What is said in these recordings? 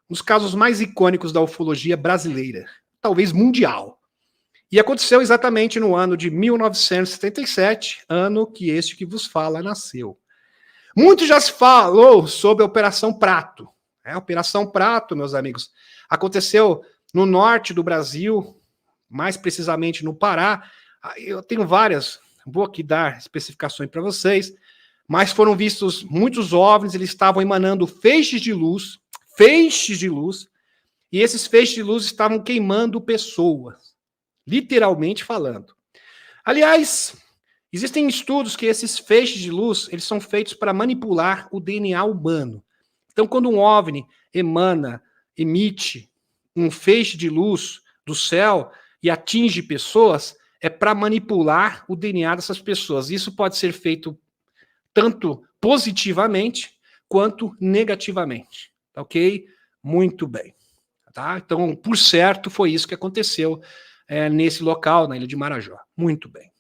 um dos casos mais icônicos da ufologia brasileira, talvez mundial. E aconteceu exatamente no ano de 1977, ano que este que vos fala nasceu. Muito já se falou sobre a Operação Prato. A Operação Prato, meus amigos, aconteceu no norte do Brasil, mais precisamente no Pará. Eu tenho várias, vou aqui dar especificações para vocês, mas foram vistos muitos OVNIs, eles estavam emanando feixes de luz, e esses feixes de luz estavam queimando pessoas, literalmente falando. Aliás, existem estudos que esses feixes de luz, eles são feitos para manipular o DNA humano. Então, quando um OVNI emite um feixe de luz do céu e atinge pessoas, é para manipular o DNA dessas pessoas. Isso pode ser feito tanto positivamente quanto negativamente. Tá ok? Muito bem. Tá? Então, por certo, foi isso que aconteceu nesse local, na Ilha de Marajó. Muito bem.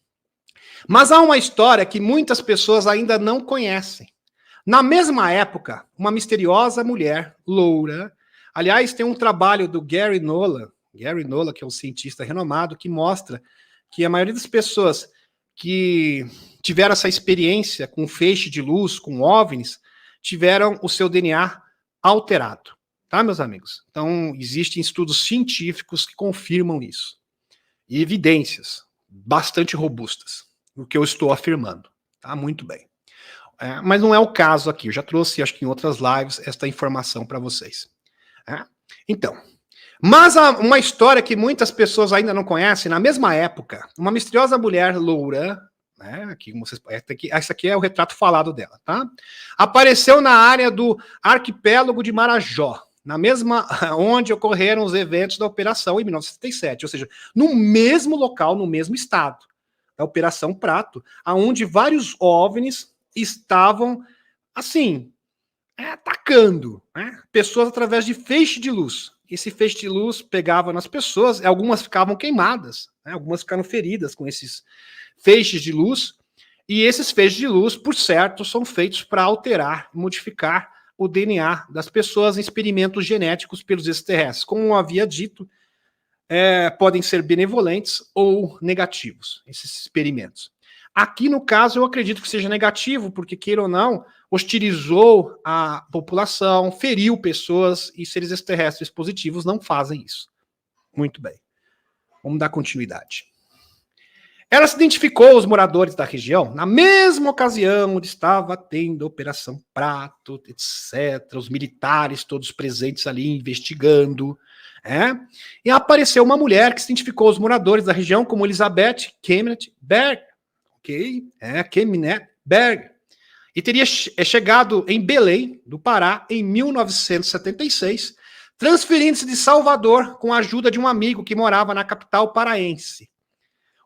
Mas há uma história que muitas pessoas ainda não conhecem. Na mesma época, uma misteriosa mulher, loura, aliás, tem um trabalho do Gary Nolan, que é um cientista renomado, que mostra que a maioria das pessoas que tiveram essa experiência com feixe de luz, com OVNIs, tiveram o seu DNA alterado. Tá, meus amigos? Então, existem estudos científicos que confirmam isso. E evidências bastante robustas, o que eu estou afirmando. Tá? Muito bem. Mas não é o caso aqui. Eu já trouxe, acho que em outras lives, esta informação para vocês. Então, mas uma história que muitas pessoas ainda não conhecem, na mesma época, uma misteriosa mulher loura, essa aqui é o retrato falado dela, tá? Apareceu na área do arquipélago de Marajó, na mesma onde ocorreram os eventos da operação em 1977, ou seja, no mesmo local, no mesmo estado, da Operação Prato, aonde vários OVNIs estavam, assim, atacando, né, pessoas através de feixe de luz. Esse feixe de luz pegava nas pessoas, algumas ficavam queimadas, né, algumas ficaram feridas com esses feixes de luz, e esses feixes de luz, por certo, são feitos para alterar, modificar o DNA das pessoas em experimentos genéticos pelos extraterrestres. Como eu havia dito, podem ser benevolentes ou negativos, esses experimentos. Aqui, no caso, eu acredito que seja negativo, porque, queira ou não, hostilizou a população, feriu pessoas, e seres extraterrestres positivos não fazem isso. Muito bem. Vamos dar continuidade. Ela se identificou os moradores da região na mesma ocasião onde estava tendo a Operação Prato, etc., os militares todos presentes ali investigando. E apareceu uma mulher que se identificou os moradores da região como Elizabeth Kenneth Berg. Kenneth Berg. E teria chegado em Belém, do Pará, em 1976, transferindo-se de Salvador com a ajuda de um amigo que morava na capital paraense.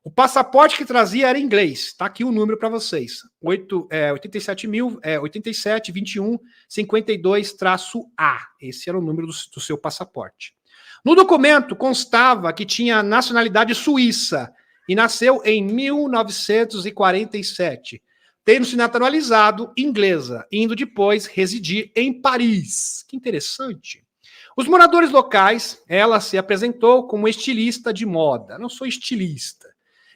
O passaporte que trazia era em inglês. Está aqui o número para vocês. 87.2152-52-A. Esse era o número do seu passaporte. No documento constava que tinha nacionalidade suíça e nasceu em 1947, tendo se naturalizado inglesa, indo depois residir em Paris. Que interessante. Os moradores locais, ela se apresentou como estilista de moda. Não sou estilista.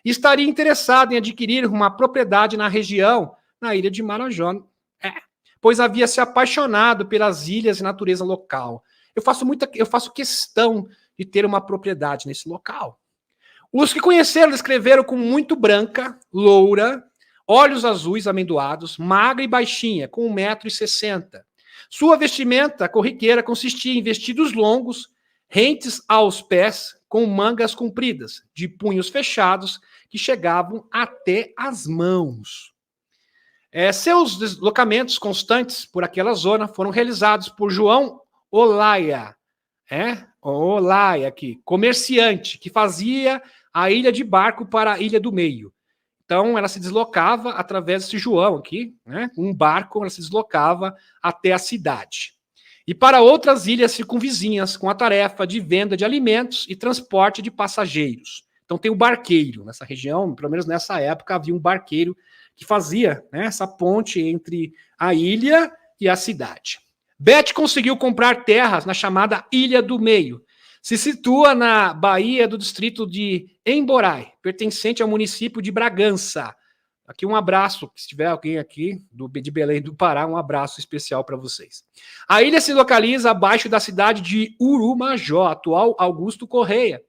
Estaria interessado em adquirir uma propriedade na região, na ilha de Marajó, pois havia se apaixonado pelas ilhas e natureza local. Eu faço questão de ter uma propriedade nesse local. Os que conheceram descreveram como muito branca, loura, olhos azuis amendoados, magra e baixinha, com 1,60 m. Sua vestimenta corriqueira consistia em vestidos longos, rentes aos pés, com mangas compridas, de punhos fechados, que chegavam até as mãos. Seus deslocamentos constantes por aquela zona foram realizados por João Olaia, Olaia aqui, comerciante, que fazia a ilha de barco para a Ilha do Meio. Então, ela se deslocava através desse João aqui, um barco, ela se deslocava até a cidade. E para outras ilhas circunvizinhas, com a tarefa de venda de alimentos e transporte de passageiros. Então tem o barqueiro nessa região, pelo menos nessa época havia um barqueiro que fazia essa ponte entre a ilha e a cidade. Beth conseguiu comprar terras na chamada Ilha do Meio. Se situa na Bahia do distrito de Emborai, pertencente ao município de Bragança. Aqui um abraço, se tiver alguém aqui de Belém do Pará, um abraço especial para vocês. A ilha se localiza abaixo da cidade de Urumajó, atual Augusto Correia,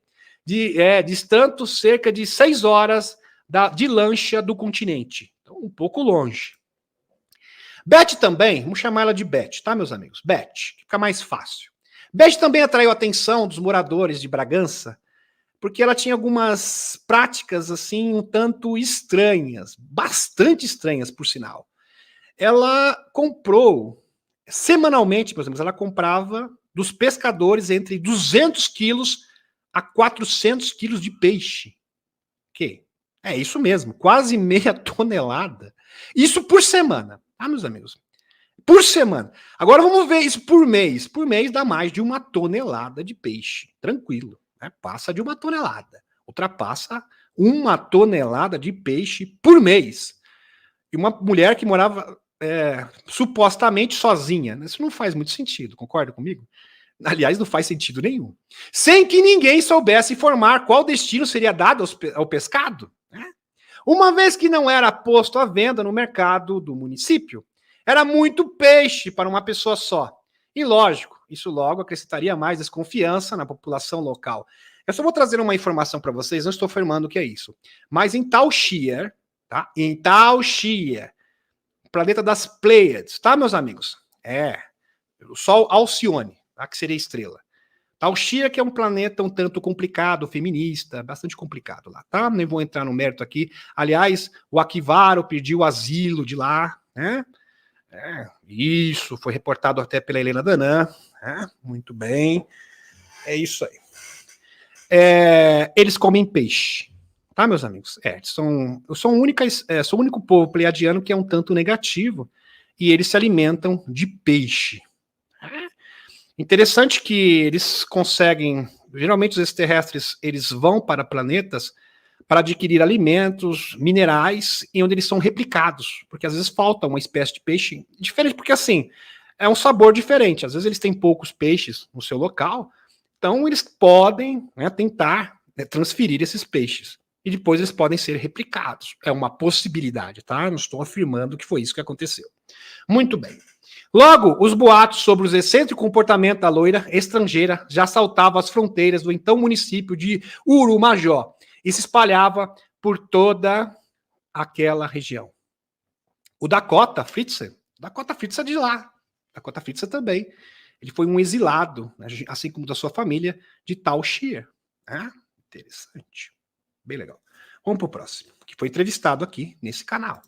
distante cerca de 6 horas de lancha do continente. Então, um pouco longe. Beth também, vamos chamar ela de Beth, tá, meus amigos? Beth, fica mais fácil. Beth também atraiu a atenção dos moradores de Bragança, porque ela tinha algumas práticas, assim, um tanto estranhas, bastante estranhas, por sinal. Ela comprou, semanalmente, por exemplo, ela comprava dos pescadores entre 200 quilos a 400 quilos de peixe. Que? É isso mesmo, quase meia tonelada. Isso por semana, tá, meus amigos? Por semana. Agora vamos ver isso por mês. Por mês dá mais de 1 tonelada de peixe. Tranquilo. Né? Passa de 1 tonelada. Ultrapassa 1 tonelada de peixe por mês. E uma mulher que morava supostamente sozinha. Isso não faz muito sentido, concorda comigo? Aliás, não faz sentido nenhum. Sem que ninguém soubesse informar qual destino seria dado ao pescado. Né? Uma vez que não era posto à venda no mercado do município. Era muito peixe para uma pessoa só. E lógico, isso logo acrescentaria mais desconfiança na população local. Eu só vou trazer uma informação para vocês, não estou afirmando o que é isso. Mas em Taoxia, tá? Em Taoxia, planeta das Pleiades, tá, meus amigos? O Sol Alcione, tá? Que seria estrela. Taoxia, que é um planeta um tanto complicado, feminista, bastante complicado lá, tá? Nem vou entrar no mérito aqui. Aliás, o Akivaro pediu asilo de lá, né? Isso, foi reportado até pela Helena Danã. Muito bem. É isso aí. Eles comem peixe. Tá, meus amigos? Eu sou o único povo pleiadiano que é um tanto negativo e eles se alimentam de peixe. Interessante que eles conseguem... Geralmente os extraterrestres, eles vão para planetas para adquirir alimentos, minerais, e onde eles são replicados, porque às vezes falta uma espécie de peixe diferente, porque assim, é um sabor diferente, às vezes eles têm poucos peixes no seu local, então eles podem tentar transferir esses peixes, e depois eles podem ser replicados, é uma possibilidade, tá? Não estou afirmando que foi isso que aconteceu. Muito bem. Logo, os boatos sobre o excêntrico comportamento da loira estrangeira já saltavam as fronteiras do então município de Urumajó, e se espalhava por toda aquela região. O Dakota Fritzer é de lá. Dakota Fritzer também. Ele foi um exilado, assim como da sua família, de Taoxia. Interessante. Bem legal. Vamos para o próximo, que foi entrevistado aqui nesse canal.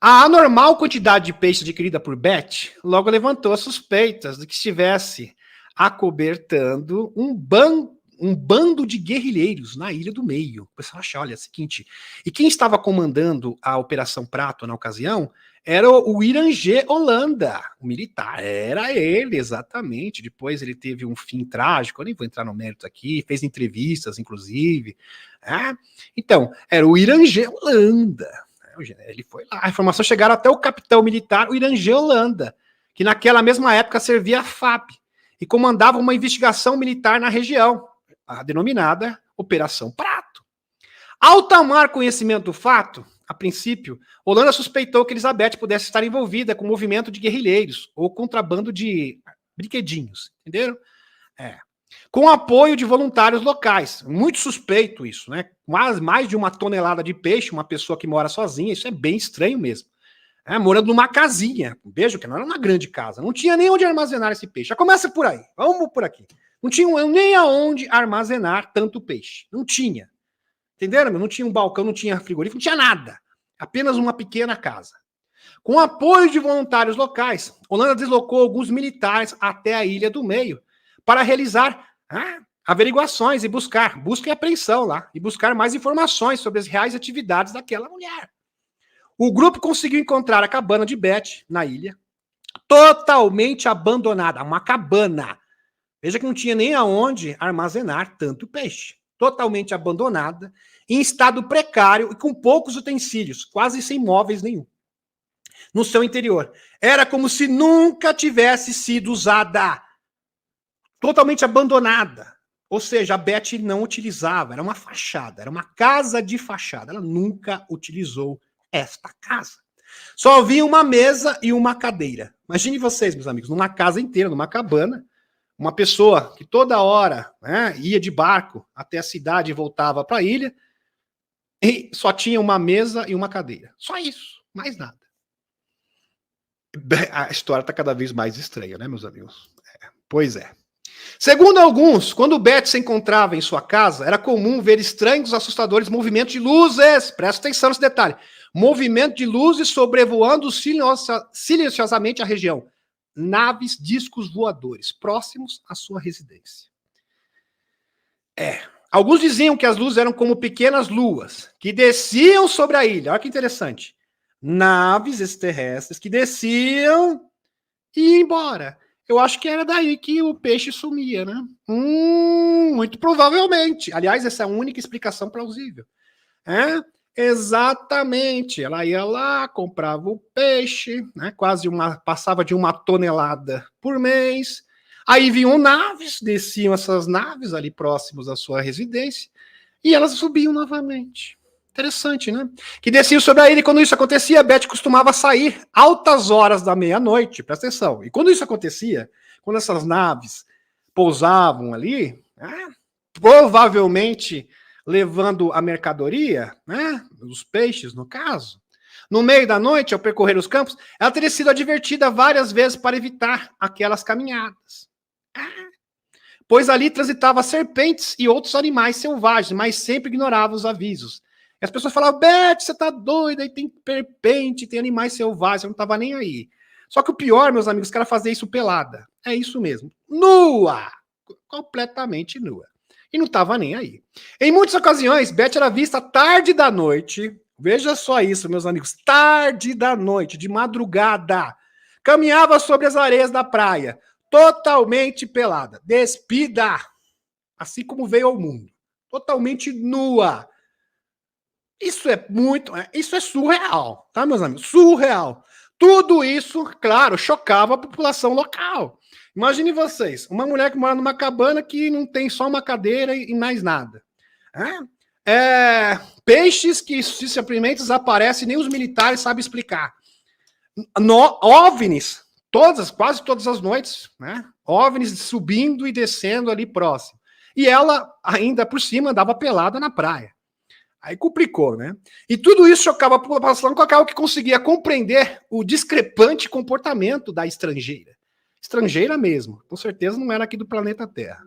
A anormal quantidade de peixe adquirida por Beth logo levantou as suspeitas de que estivesse acobertando um bando de guerrilheiros na Ilha do Meio. O pessoal acha, olha, é o seguinte, e quem estava comandando a Operação Prato na ocasião era o Irangê Holanda, o militar, era ele, exatamente. Depois ele teve um fim trágico, eu nem vou entrar no mérito aqui, fez entrevistas, inclusive. Então, era o Irangê Holanda. Ele foi lá, a informação chegaram até o capitão militar, o Irangê Holanda, que naquela mesma época servia a FAB, e comandava uma investigação militar na região, a denominada Operação Prato. Ao tomar conhecimento do fato, a princípio, Holanda suspeitou que Elizabeth pudesse estar envolvida com o movimento de guerrilheiros ou contrabando de brinquedinhos, entenderam? Com apoio de voluntários locais. Muito suspeito isso, né? Mais de 1 tonelada de peixe, uma pessoa que mora sozinha, isso é bem estranho mesmo. Morando numa casinha, veja que não era uma grande casa, não tinha nem onde armazenar esse peixe. Já começa por aí, vamos por aqui. Não tinha nem aonde armazenar tanto peixe. Não tinha. Entenderam? Não tinha um balcão, não tinha frigorífico, não tinha nada. Apenas uma pequena casa. Com apoio de voluntários locais, Holanda deslocou alguns militares até a Ilha do Meio para realizar averiguações e busca e apreensão lá, e buscar mais informações sobre as reais atividades daquela mulher. O grupo conseguiu encontrar a cabana de Beth na ilha, totalmente abandonada, uma cabana. Veja que não tinha nem aonde armazenar tanto peixe. Totalmente abandonada, em estado precário e com poucos utensílios, quase sem móveis nenhum. no seu interior. Era como se nunca tivesse sido usada. Totalmente abandonada. Ou seja, a Beth não utilizava, era uma fachada, era uma casa de fachada. Ela nunca utilizou esta casa. Só havia uma mesa e uma cadeira. Imagine vocês, meus amigos, numa casa inteira, numa cabana, uma pessoa que toda hora, né, ia de barco até a cidade e voltava para a ilha, e só tinha uma mesa e uma cadeira. Só isso, mais nada. A história está cada vez mais estranha, né, meus amigos? Pois é. Segundo alguns, quando Beth se encontrava em sua casa, era comum ver estranhos, assustadores movimentos de luzes. Presta atenção nesse detalhe. Movimento de luzes sobrevoando silenciosamente a região. Naves, discos voadores, próximos à sua residência. Alguns diziam que as luzes eram como pequenas luas, que desciam sobre a ilha. Olha que interessante. Naves extraterrestres que desciam e iam embora. Eu acho que era daí que o peixe sumia, né? Muito provavelmente. Aliás, essa é a única explicação plausível. Exatamente. Ela ia lá, comprava o peixe, né? Passava de 1 tonelada por mês. Aí vinham naves, desciam essas naves ali próximos da sua residência e elas subiam novamente. Interessante, né? Que desciam sobre a ilha e quando isso acontecia, a Beth costumava sair altas horas da meia-noite, presta atenção. E quando isso acontecia, quando essas naves pousavam ali, né, provavelmente levando a mercadoria, né, os peixes no caso, no meio da noite, ao percorrer os campos, ela teria sido advertida várias vezes para evitar aquelas caminhadas. Pois ali transitavam serpentes e outros animais selvagens, mas sempre ignorava os avisos. E as pessoas falavam, Beth, você tá doida, aí tem serpente, tem animais selvagens, eu não tava nem aí. Só que o pior, meus amigos, que era fazer isso pelada. É isso mesmo. Nua! Completamente nua. E não tava nem aí. Em muitas ocasiões, Beth era vista tarde da noite. Veja só isso, meus amigos. Tarde da noite, de madrugada. Caminhava sobre as areias da praia. Totalmente pelada. Despida. Assim como veio ao mundo. Totalmente nua. Isso é surreal, tá, meus amigos? Surreal. Tudo isso, claro, chocava a população local. Imagine vocês, uma mulher que mora numa cabana que não tem só uma cadeira e mais nada. Peixes que simplesmente desaparecem, nem os militares sabem explicar. OVNIs, quase todas as noites, né? OVNIs subindo e descendo ali próximo. E ela, ainda por cima, andava pelada na praia. Aí complicou, né? E tudo isso chocava a população local que conseguia compreender o discrepante comportamento da estrangeira. Estrangeira mesmo. Com certeza não era aqui do planeta Terra.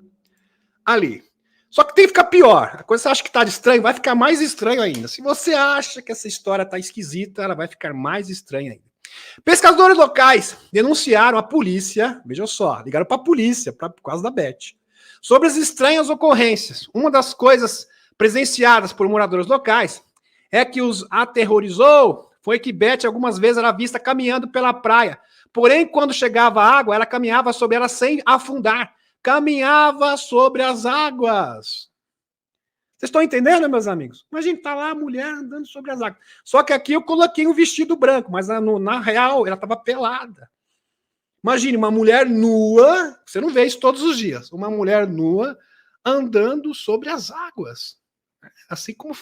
Ali. Só que tem que ficar pior. A coisa que você acha que tá estranho, vai ficar mais estranho ainda. Se você acha que essa história tá esquisita, ela vai ficar mais estranha ainda. Pescadores locais denunciaram a polícia, vejam só, ligaram para a polícia por causa da Beth, sobre as estranhas ocorrências. Uma das coisas presenciadas por moradores locais é que os aterrorizou foi que Beth algumas vezes era vista caminhando pela praia. Porém, quando chegava a água, ela caminhava sobre ela sem afundar. Caminhava sobre as águas. Vocês estão entendendo, meus amigos? Imagina, tá lá a mulher andando sobre as águas. Só que aqui eu coloquei um vestido branco, mas na real ela estava pelada. Imagine uma mulher nua, você não vê isso todos os dias, uma mulher nua andando sobre as águas. Assim como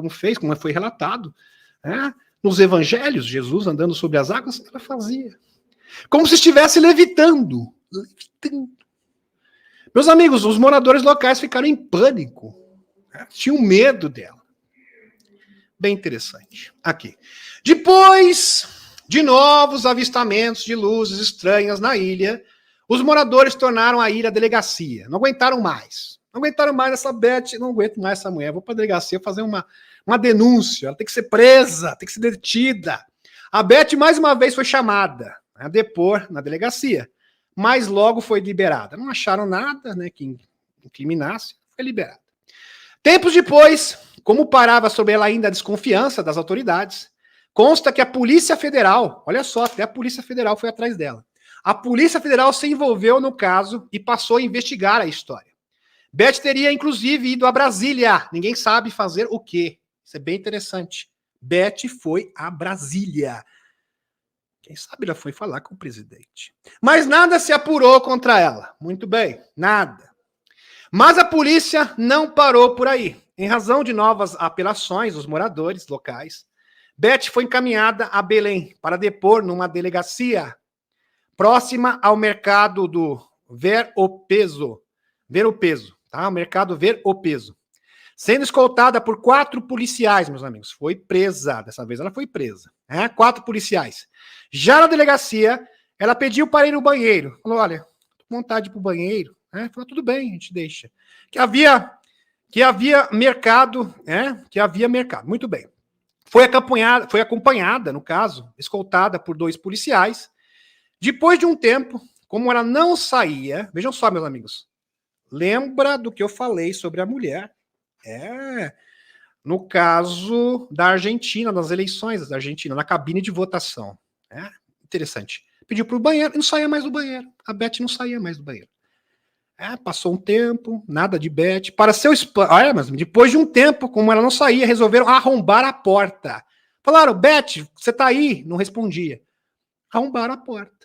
fez, como foi relatado, né? Nos evangelhos, Jesus andando sobre as águas, ela fazia. Como se estivesse levitando. Meus amigos, os moradores locais ficaram em pânico. Tinham medo dela. Bem interessante. Aqui. Depois de novos avistamentos de luzes estranhas na ilha, os moradores tornaram a ilha delegacia. Não aguentaram mais. Não aguentaram mais essa Beth, não aguento mais essa mulher. Vou para a delegacia fazer uma denúncia. Ela tem que ser presa, tem que ser detida. A Beth, mais uma vez, foi chamada a depor na delegacia, mas logo foi liberada. Não acharam nada, né, que incriminasse, foi liberada. Tempos depois, como parava sobre ela ainda a desconfiança das autoridades, consta que a Polícia Federal, olha só, até a Polícia Federal foi atrás dela. A Polícia Federal se envolveu no caso e passou a investigar a história. Beth teria, inclusive, ido a Brasília. Ninguém sabe fazer o quê. Isso é bem interessante. Beth foi a Brasília. Quem sabe ela foi falar com o presidente. Mas nada se apurou contra ela. Muito bem, nada. Mas a polícia não parou por aí. Em razão de novas apelações dos moradores locais, Beth foi encaminhada a Belém para depor numa delegacia próxima ao mercado do Ver o Peso. Ver o Peso, tá? O mercado Ver o Peso. Sendo escoltada por 4 policiais, meus amigos. Foi presa, dessa vez ela foi presa. 4 policiais. Já na delegacia, ela pediu para ir no banheiro. Falou, olha, tô com vontade de ir pro banheiro. Falou, tudo bem, a gente deixa. Que havia mercado, que havia mercado. Muito bem. Foi acompanhada, no caso, escoltada por 2 policiais. Depois de um tempo, como ela não saía, vejam só, meus amigos, lembra do que eu falei sobre a mulher? No caso da Argentina, das eleições da Argentina, na cabine de votação. Interessante. Pediu para o banheiro e não saía mais do banheiro. A Beth não saía mais do banheiro. Passou um tempo, nada de Beth. Para seu espanto, mas depois de um tempo, como ela não saía, resolveram arrombar a porta. Falaram, Beth, você tá aí? Não respondia. Arrombaram a porta.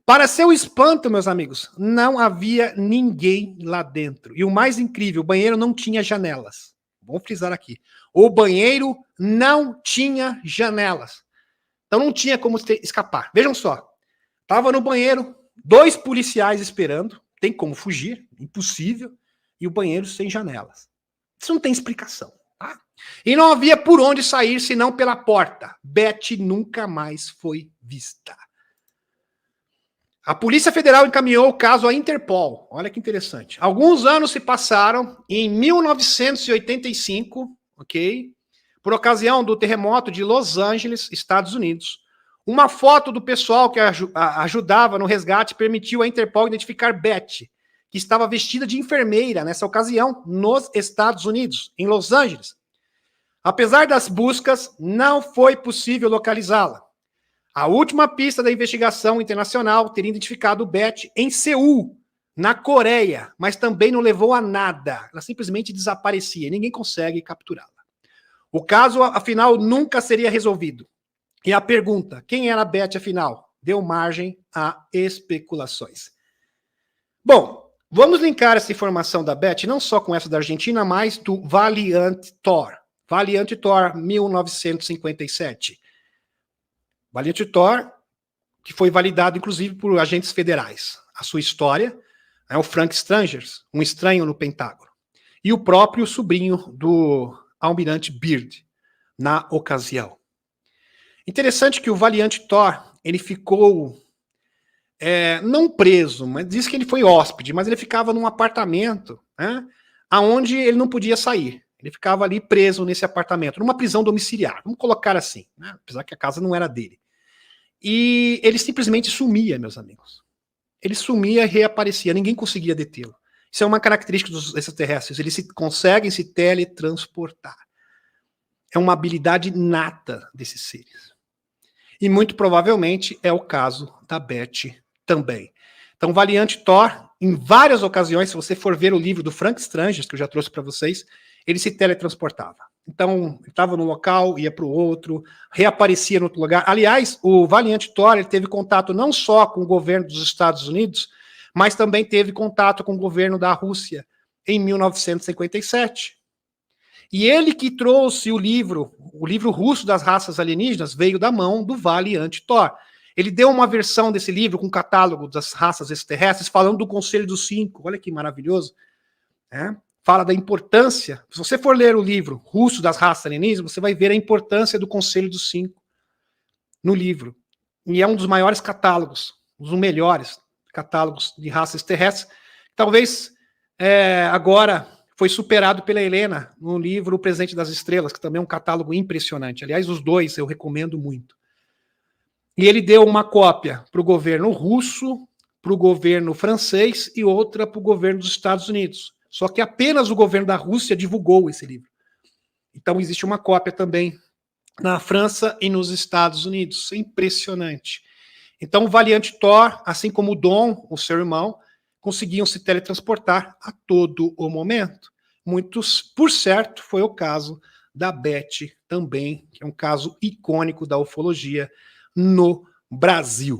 Para seu espanto, meus amigos, não havia ninguém lá dentro. E o mais incrível, o banheiro não tinha janelas. Vamos frisar aqui. O banheiro não tinha janelas. Então não tinha como escapar. Vejam só. Estava no banheiro, 2 policiais esperando. Tem como fugir, impossível. E o banheiro sem janelas. Isso não tem explicação. Tá? E não havia por onde sair senão pela porta. Beth nunca mais foi vista. A Polícia Federal encaminhou o caso à Interpol. Olha que interessante. Alguns anos se passaram e em 1985, ok? Por ocasião do terremoto de Los Angeles, Estados Unidos, uma foto do pessoal que ajudava no resgate permitiu à Interpol identificar Beth, que estava vestida de enfermeira nessa ocasião nos Estados Unidos, em Los Angeles. Apesar das buscas, não foi possível localizá-la. A última pista da investigação internacional teria identificado Beth em Seul, na Coreia, mas também não levou a nada. Ela simplesmente desaparecia e ninguém consegue capturá-la. O caso, afinal, nunca seria resolvido. E a pergunta, quem era a Beth, afinal, deu margem a especulações. Bom, vamos linkar essa informação da Beth, não só com essa da Argentina, mas do Valiant Thor. Valiant Thor, 1957. Valiant Thor, que foi validado, inclusive, por agentes federais. A sua história é o Frank Strangers, um estranho no Pentágono. E o próprio sobrinho do almirante Byrd, na ocasião. Interessante que o Valiant Thor, ele ficou, não preso, mas diz que ele foi hóspede, mas ele ficava num apartamento, aonde ele não podia sair. Ele ficava ali preso nesse apartamento, numa prisão domiciliar, vamos colocar assim, apesar que a casa não era dele. E ele simplesmente sumia, meus amigos. Ele sumia e reaparecia, ninguém conseguia detê-lo. Isso é uma característica dos extraterrestres, eles conseguem se teletransportar. É uma habilidade nata desses seres. E muito provavelmente é o caso da Beth também. Então, Valiant Thor, em várias ocasiões, se você for ver o livro do Frank Strangers, que eu já trouxe para vocês, ele se teletransportava. Então, ele estava num local, ia para o outro, reaparecia em outro lugar. Aliás, o Valiant Thor ele teve contato não só com o governo dos Estados Unidos, mas também teve contato com o governo da Rússia em 1957. E ele que trouxe o livro russo das raças alienígenas, veio da mão do Valiant Thor. Ele deu uma versão desse livro com catálogo das raças extraterrestres, falando do Conselho dos Cinco. Olha que maravilhoso. Fala da importância. Se você for ler o livro russo das raças alienígenas, você vai ver a importância do Conselho dos Cinco no livro. E é um dos maiores catálogos, um dos melhores catálogos de raças terrestres. Talvez agora foi superado pela Helena no livro O Presente das Estrelas, que também é um catálogo impressionante. Aliás, os dois eu recomendo muito. E ele deu uma cópia para o governo russo, para o governo francês e outra para o governo dos Estados Unidos. Só que apenas o governo da Rússia divulgou esse livro. Então existe uma cópia também na França e nos Estados Unidos. É impressionante. Então o Valiant Thor, assim como o Dom, o seu irmão, conseguiam se teletransportar a todo o momento. Muitos, por certo, foi o caso da Beth também, que é um caso icônico da ufologia no Brasil.